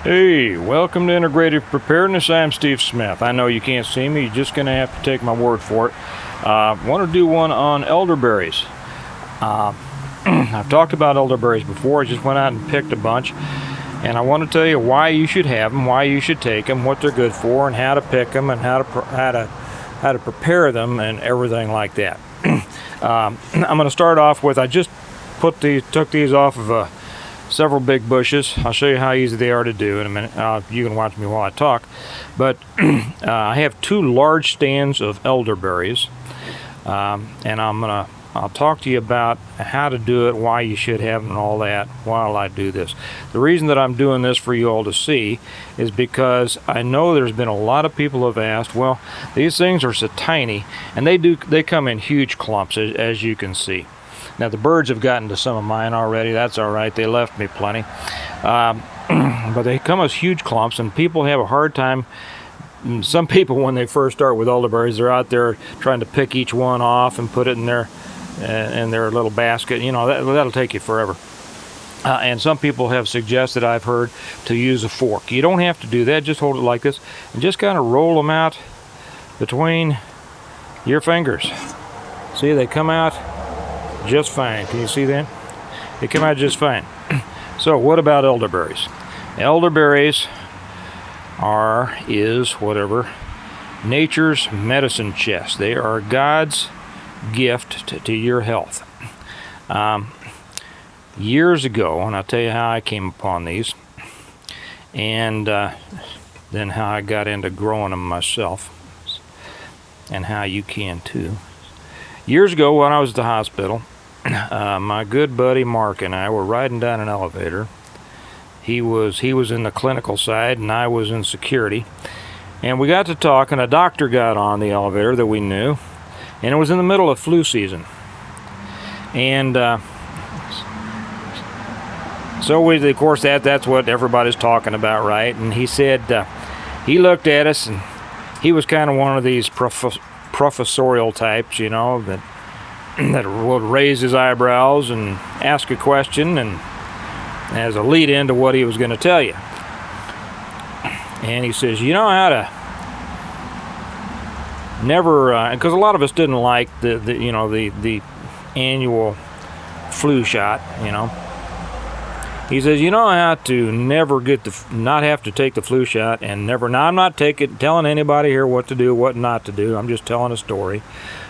Hey, welcome to Integrative Preparedness. I'm Steve Smith. I know you can't see me, you're just going to have to take my word for it. I want to do one on elderberries. I've talked about elderberries before. I just went out and picked a bunch, and I want to tell you why you should have them, why you should take them, what they're good for, and how to pick them, and how to prepare them, and everything like that. I'm going to start off with, I just took these off of several big bushes. I'll show you how easy they are to do in a minute. You can watch me while I talk. But I have two large stands of elderberries, and I'll talk to you about how to do it, why you should have them, and all that while I do this. The reason that I'm doing this for you all to see is because I know there's been a lot of people who have asked, well, these things are so tiny, and they come in huge clumps, as you can see. Now, the birds have gotten to some of mine already. That's all right. They left me plenty. But they come as huge clumps, and people have a hard time. Some people, when they first start with elderberries, they're out there trying to pick each one off and put it in their little basket. You know, that'll take you forever. And some people have suggested, I've heard, to use a fork. You don't have to do that. Just hold it like this and just kind of roll them out between your fingers. See, they come out just fine. Can you see that? They come out just fine. So what about elderberries? Elderberries is nature's medicine chest. They are God's gift to your health. Years ago, and I'll tell you how I came upon these, and then how I got into growing them myself, and how you can too. Years ago, when I was at the hospital, my good buddy Mark and I were riding down an elevator. He was in the clinical side, and I was in security. And we got to talk, and a doctor got on the elevator that we knew, and it was in the middle of flu season. And so of course, that's what everybody's talking about, right? And he said, he looked at us, and he was kind of one of these professorial types, you know, that would raise his eyebrows and ask a question, and as a lead in to what he was going to tell you. And he says, you know how to never, because a lot of us didn't like the annual flu shot, you know. He says, you know how to never not have to take the flu shot, and never. Now, I'm not telling anybody here what to do, what not to do. I'm just telling a story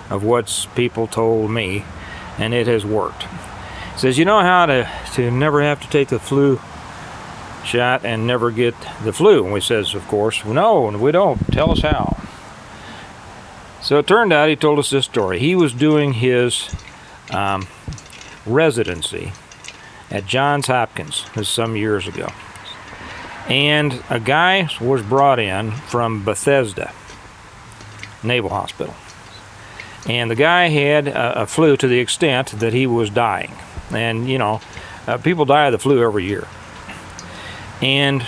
of what people told me, and it has worked. He says, you know how to never have to take the flu shot and never get the flu? And we says, of course, no, we don't. Tell us how. So it turned out he told us this story. He was doing his residency at Johns Hopkins some years ago. And a guy was brought in from Bethesda Naval Hospital. And the guy had a flu to the extent that he was dying. And, you know, people die of the flu every year. And,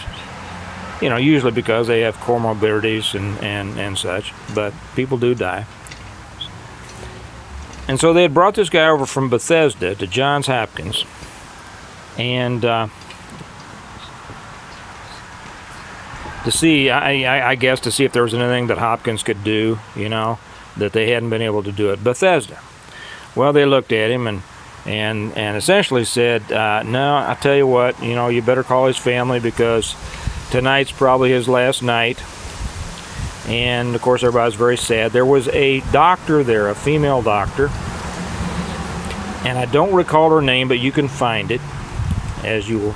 you know, usually because they have comorbidities and such, but people do die. And so they had brought this guy over from Bethesda to Johns Hopkins, and to see, I guess, to see if there was anything that Hopkins could do, you know, that they hadn't been able to do at Bethesda. Well, they looked at him and essentially said, no, I tell you what, you know, you better call his family, because tonight's probably his last night. And of course, everybody's very sad. There was a doctor there, a female doctor, and I don't recall her name, but you can find it, as you will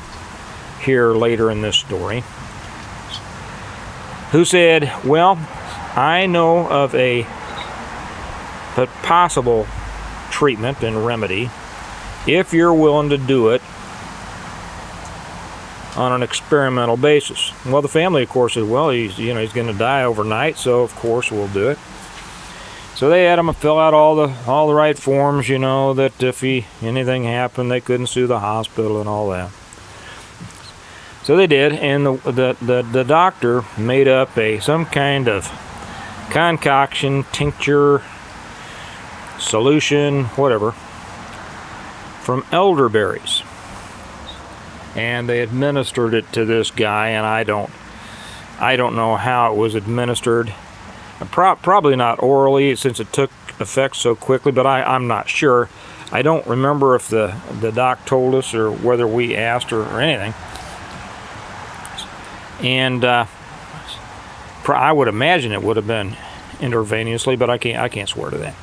hear later in this story, who said, well, I know of a possible treatment and remedy if you're willing to do it on an experimental basis. Well, the family, of course, said, well, he's going to die overnight, so of course we'll do it. So they had him fill out all the right forms, you know, that if anything happened, they couldn't sue the hospital and all that. So they did, and the doctor made up some kind of concoction, tincture, solution, whatever, from elderberries. and they administered it to this guy, and I don't know how it was administered. Probably not orally, since it took effect so quickly, but I'm not sure. I don't remember if the doc told us or whether we asked or anything. And I would imagine it would have been intravenously, but I can't swear to that.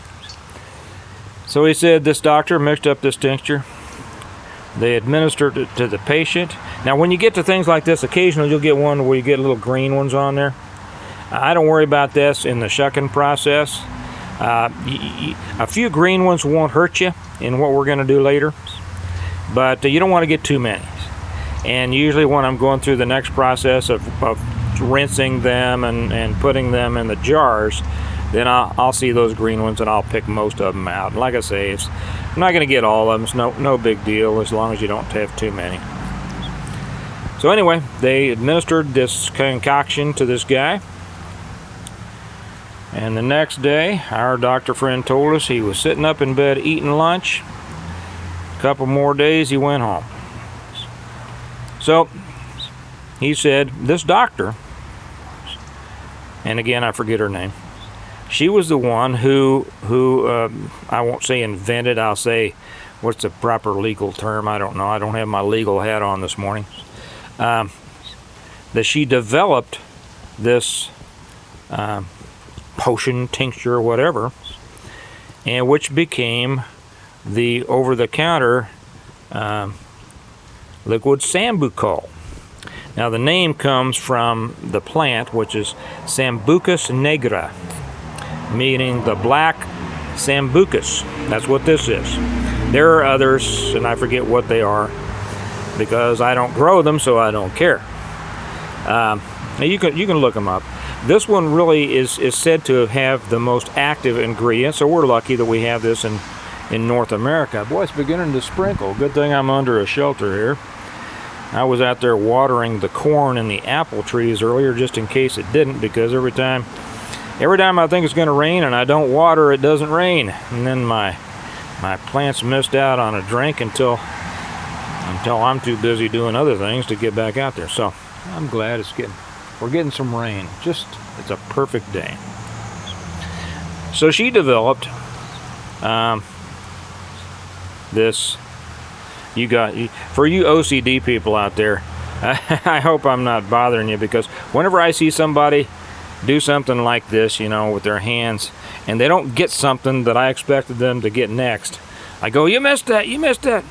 So he said this doctor mixed up this tincture. They administered it to the patient. Now, when you get to things like this, occasionally you'll get one where you get little green ones on there. I don't worry about this in the shucking process. A few green ones won't hurt you in what we're going to do later, but you don't want to get too many. And usually when I'm going through the next process of rinsing them and putting them in the jars, then I'll see those green ones and I'll pick most of them out. And like I say, I'm not going to get all of them. It's no big deal as long as you don't have too many. So anyway, they administered this concoction to this guy. And the next day, our doctor friend told us he was sitting up in bed eating lunch. A couple more days, he went home. So he said, this doctor, and again, I forget her name, she was the one who I won't say invented, I'll say, what's the proper legal term? I don't know. I don't have my legal hat on this morning. That she developed this potion, tincture, whatever, and which became the over-the-counter liquid sambucol. Now the name comes from the plant, which is Sambucus nigra, meaning the black sambucus. That's what this is. There are others, and I forget what they are because I don't grow them, so I don't care. You can look them up. This one really is said to have the most active ingredient, so we're lucky that we have this in North America. Boy, it's beginning to sprinkle. Good thing I'm under a shelter here. I was out there watering the corn and the apple trees earlier just in case it didn't, because every time I think it's going to rain and I don't water, it doesn't rain. And then my plants missed out on a drink until I'm too busy doing other things to get back out there. So I'm glad we're getting some rain. It's a perfect day. So she developed this. For you OCD people out there, I hope I'm not bothering you, because whenever I see somebody do something like this, with their hands, and they don't get something that I expected them to get next, I go, you missed that,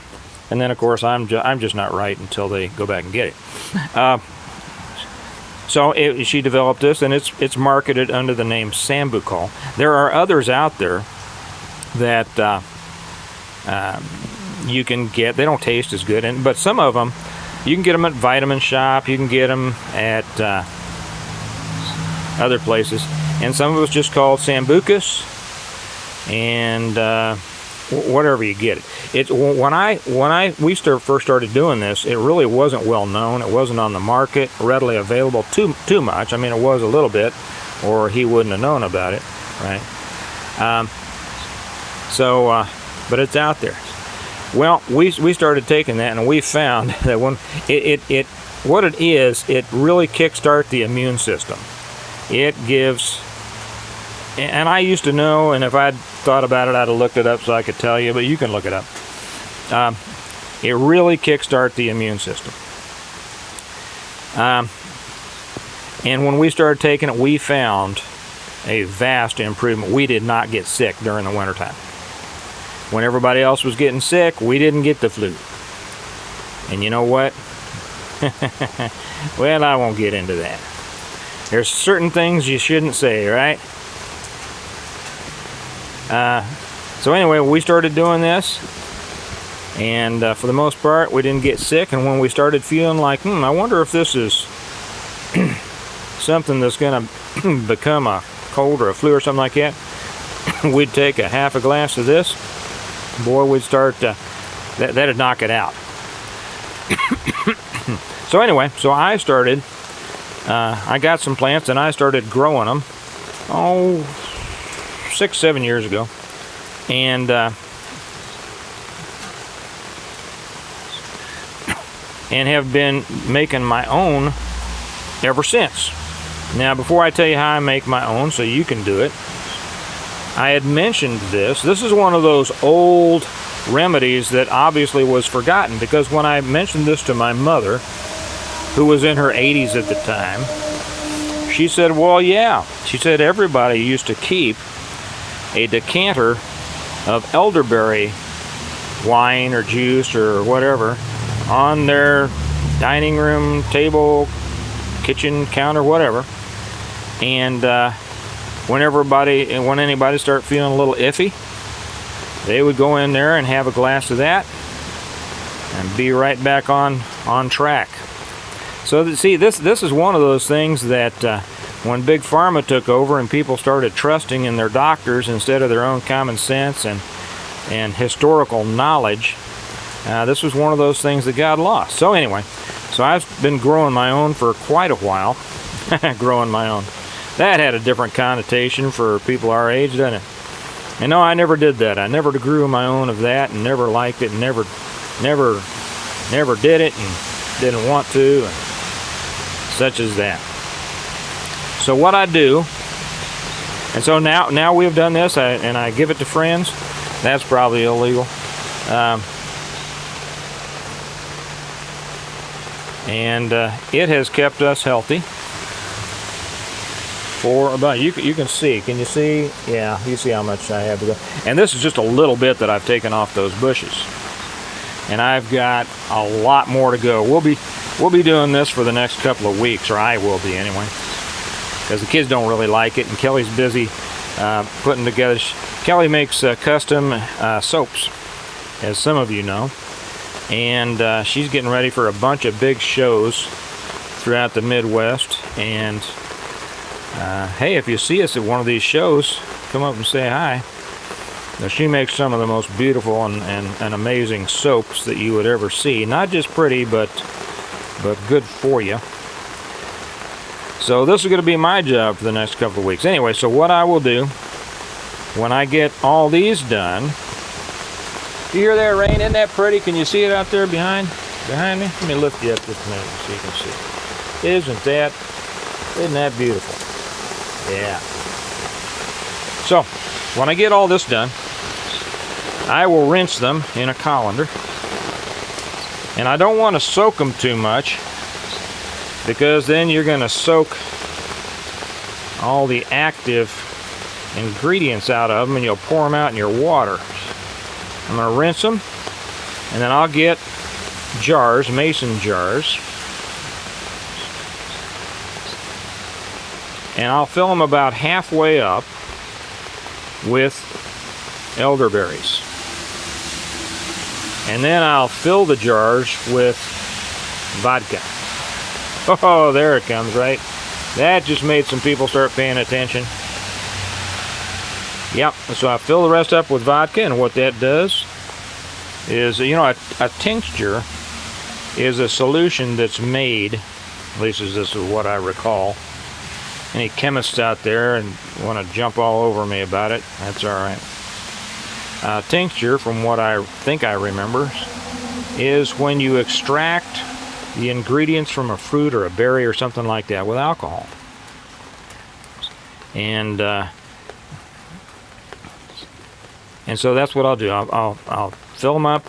and then of course I'm just not right until they go back and get it. So she developed this, and it's marketed under the name Sambucol. There are others out there that you can get. They don't taste as good, but some of them you can get them at Vitamin Shop. You can get them at other places, and some of it's just called Sambucus, and whatever you get it. When we first started doing this, it really wasn't well known. It wasn't on the market, readily available too much. I mean, it was a little bit, or he wouldn't have known about it, right? But it's out there. Well, we started taking that, and we found that when it really kickstarts the immune system. It gives, and I used to know, and if I'd thought about it, I'd have looked it up so I could tell you, but you can look it up. It really kickstarts the immune system. And when we started taking it, we found a vast improvement. We did not get sick during the wintertime. When everybody else was getting sick, we didn't get the flu. And you know what? Well, I won't get into that. There's certain things you shouldn't say, right? So anyway, we started doing this, and for the most part, we didn't get sick. And when we started feeling like, I wonder if this is something that's going to become a cold or a flu or something like that, we'd take a half a glass of this. Boy, we'd start, that'd knock it out. So anyway, I started, I got some plants and I started growing them, 6-7 years ago. And and have been making my own ever since. Now, before I tell you how I make my own so you can do it, I had mentioned this. This is one of those old remedies that obviously was forgotten, because when I mentioned this to my mother, who was in her 80s at the time, she said, well, yeah. She said everybody used to keep a decanter of elderberry wine or juice or whatever on their dining room table, kitchen counter, whatever. And when anybody started feeling a little iffy, they would go in there and have a glass of that and be right back on track. So see, this is one of those things that when Big Pharma took over and people started trusting in their doctors instead of their own common sense and historical knowledge, this was one of those things that got lost. So anyway, so I've been growing my own for quite a while. Growing my own. That had a different connotation for people our age, doesn't it? And no, I never did that. I never grew my own of that, and never liked it, and never did it, and didn't want to, and such as that. So what I do, and so now we've done this, and I give it to friends. That's probably illegal. And it has kept us healthy for about, you can see, can you see? Yeah, you see how much I have to go. And this is just a little bit that I've taken off those bushes. And I've got a lot more to go. We'll be doing this for the next couple of weeks, or I will be anyway, because the kids don't really like it, and Kelly's busy putting together. Kelly makes custom soaps, as some of you know, and she's getting ready for a bunch of big shows throughout the Midwest. And hey, if you see us at one of these shows, come up and say hi. Now, she makes some of the most beautiful and amazing soaps that you would ever see. Not just pretty, but good for you. So this is going to be my job for the next couple of weeks. Anyway, so what I will do when I get all these done. You hear that rain? Isn't that pretty? Can you see it out there behind me? Let me lift you up just a minute so you can see. Isn't that beautiful? Yeah. So when I get all this done, I will rinse them in a colander. And I don't want to soak them too much, because then you're going to soak all the active ingredients out of them, and you'll pour them out in your water. I'm going to rinse them, and then I'll get jars, mason jars, and I'll fill them about halfway up with elderberries. And then I'll fill the jars with vodka. Oh, there it comes, right? That just made some people start paying attention. Yep, so I fill the rest up with vodka, and what that does is, you know, a tincture is a solution that's made, at least this is what I recall. Any chemists out there and want to jump all over me about it, that's all right. Tincture, from what I think I remember, is when you extract the ingredients from a fruit or a berry or something like that with alcohol. And so that's what I'll do. I'll fill them up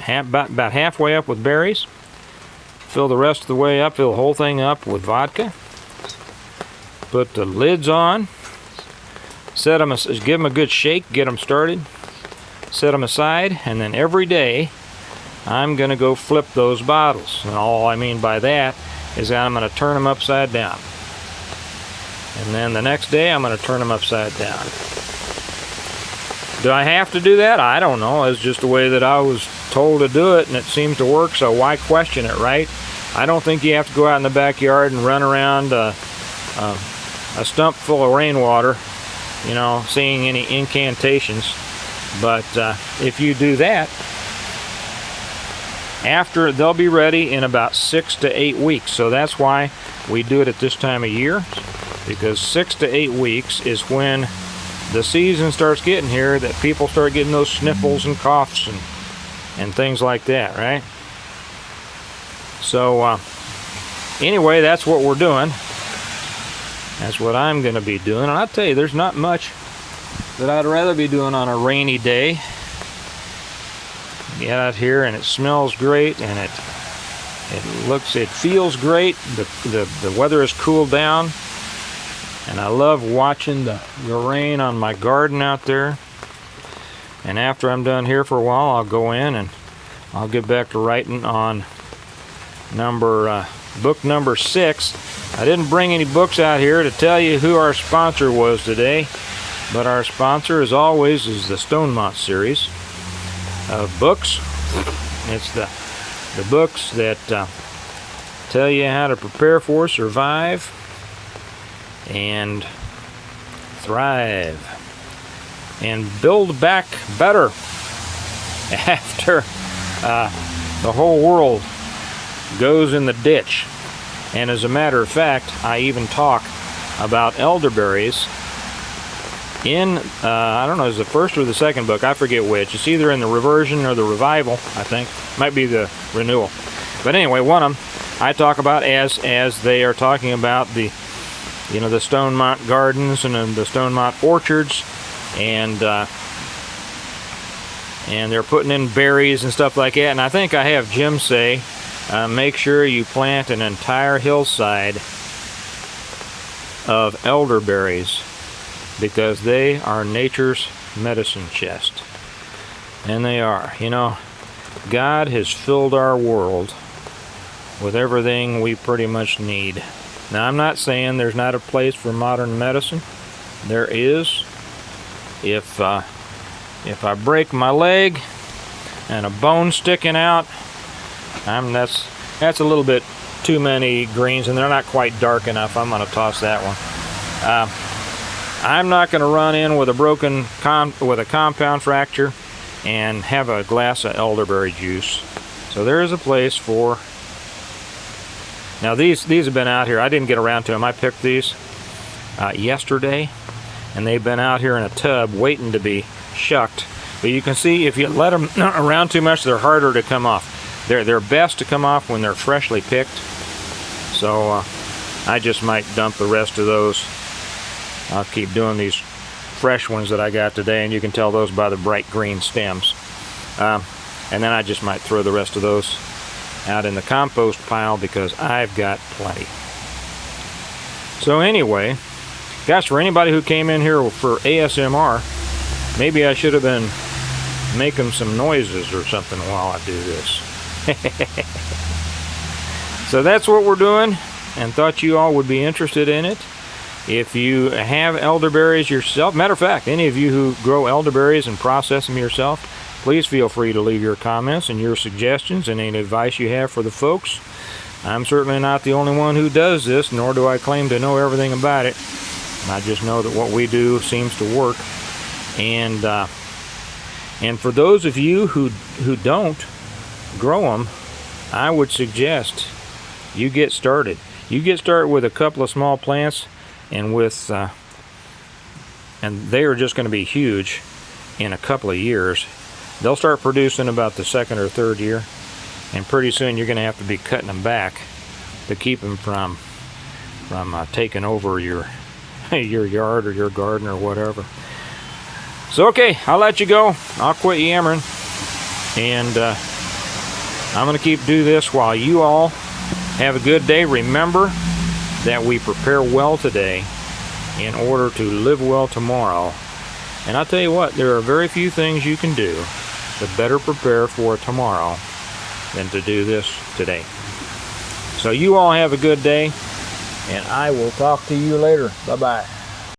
about halfway up with berries, fill the rest of the way up, fill the whole thing up with vodka, put the lids on, set them, give them a good shake, get them started, set them aside, and then every day I'm going to go flip those bottles. And all I mean by that is that I'm going to turn them upside down. And then the next day I'm going to turn them upside down. Do I have to do that? I don't know. It's just the way that I was told to do it, and it seems to work, so why question it, right? I don't think you have to go out in the backyard and run around a stump full of rainwater, you know, seeing any incantations. But if you do that, after, they'll be ready in about 6 to 8 weeks. So that's why we do it at this time of year, because 6 to 8 weeks is when the season starts getting here, that people start getting those sniffles and coughs and things like that, right? So anyway, that's what we're doing. That's what I'm going to be doing. And I'll tell you, there's not much that I'd rather be doing on a rainy day. Get out here and it smells great, and it feels great. The weather has cooled down, and I love watching the rain on my garden out there. And after I'm done here for a while, I'll go in and I'll get back to writing on book number 6. I didn't bring any books out here to tell you who our sponsor was today, but our sponsor, as always, is the Stonemont series of books. It's the books that tell you how to prepare for, survive, and thrive, and build back better after the whole world goes in the ditch. And as a matter of fact, I even talk about elderberries in, I don't know, is the first or the second book, I forget which. It's either in the reversion or the revival, I think. Might be the renewal. But anyway, one of them I talk about as they are talking about the Stonemont gardens and the Stonemont orchards, and they're putting in berries and stuff like that. And I think I have Jim say, make sure you plant an entire hillside of elderberries, because they are nature's medicine chest. And they are. You know, God has filled our world with everything we pretty much need. Now, I'm not saying there's not a place for modern medicine. There is. If I break my leg and a bone sticking out, that's a little bit too many greens, and they're not quite dark enough. I'm going to toss that one. I'm not going to run in with a compound fracture and have a glass of elderberry juice. So there is a place for. Now these have been out here. I didn't get around to them. I picked these yesterday, and they've been out here in a tub waiting to be shucked. But you can see if you let them around too much, they're harder to come off. They're best to come off when they're freshly picked. So I just might dump the rest of those. I'll keep doing these fresh ones that I got today, and you can tell those by the bright green stems. And then I just might throw the rest of those out in the compost pile, because I've got plenty. So anyway, gosh, for anybody who came in here for ASMR, maybe I should have been making some noises or something while I do this. So that's what we're doing, and thought you all would be interested in it. If you have elderberries yourself, matter of fact, any of you who grow elderberries and process them yourself, please feel free to leave your comments and your suggestions and any advice you have for the folks. I'm certainly not the only one who does this, nor do I claim to know everything about it. I just know that what we do seems to work. And for those of you who don't grow them, I would suggest you get started. You get started with a couple of small plants, and they are just going to be huge in a couple of years. They'll start producing about the second or third year, and pretty soon you're going to have to be cutting them back to keep them from taking over your yard or your garden or whatever. So okay, I'll let you go. I'll quit yammering, and I'm going to keep do this while you all have a good day. Remember that we prepare well today in order to live well tomorrow. And I'll tell you what, there are very few things you can do to better prepare for tomorrow than to do this today. So you all have a good day, and I will talk to you later. Bye-bye.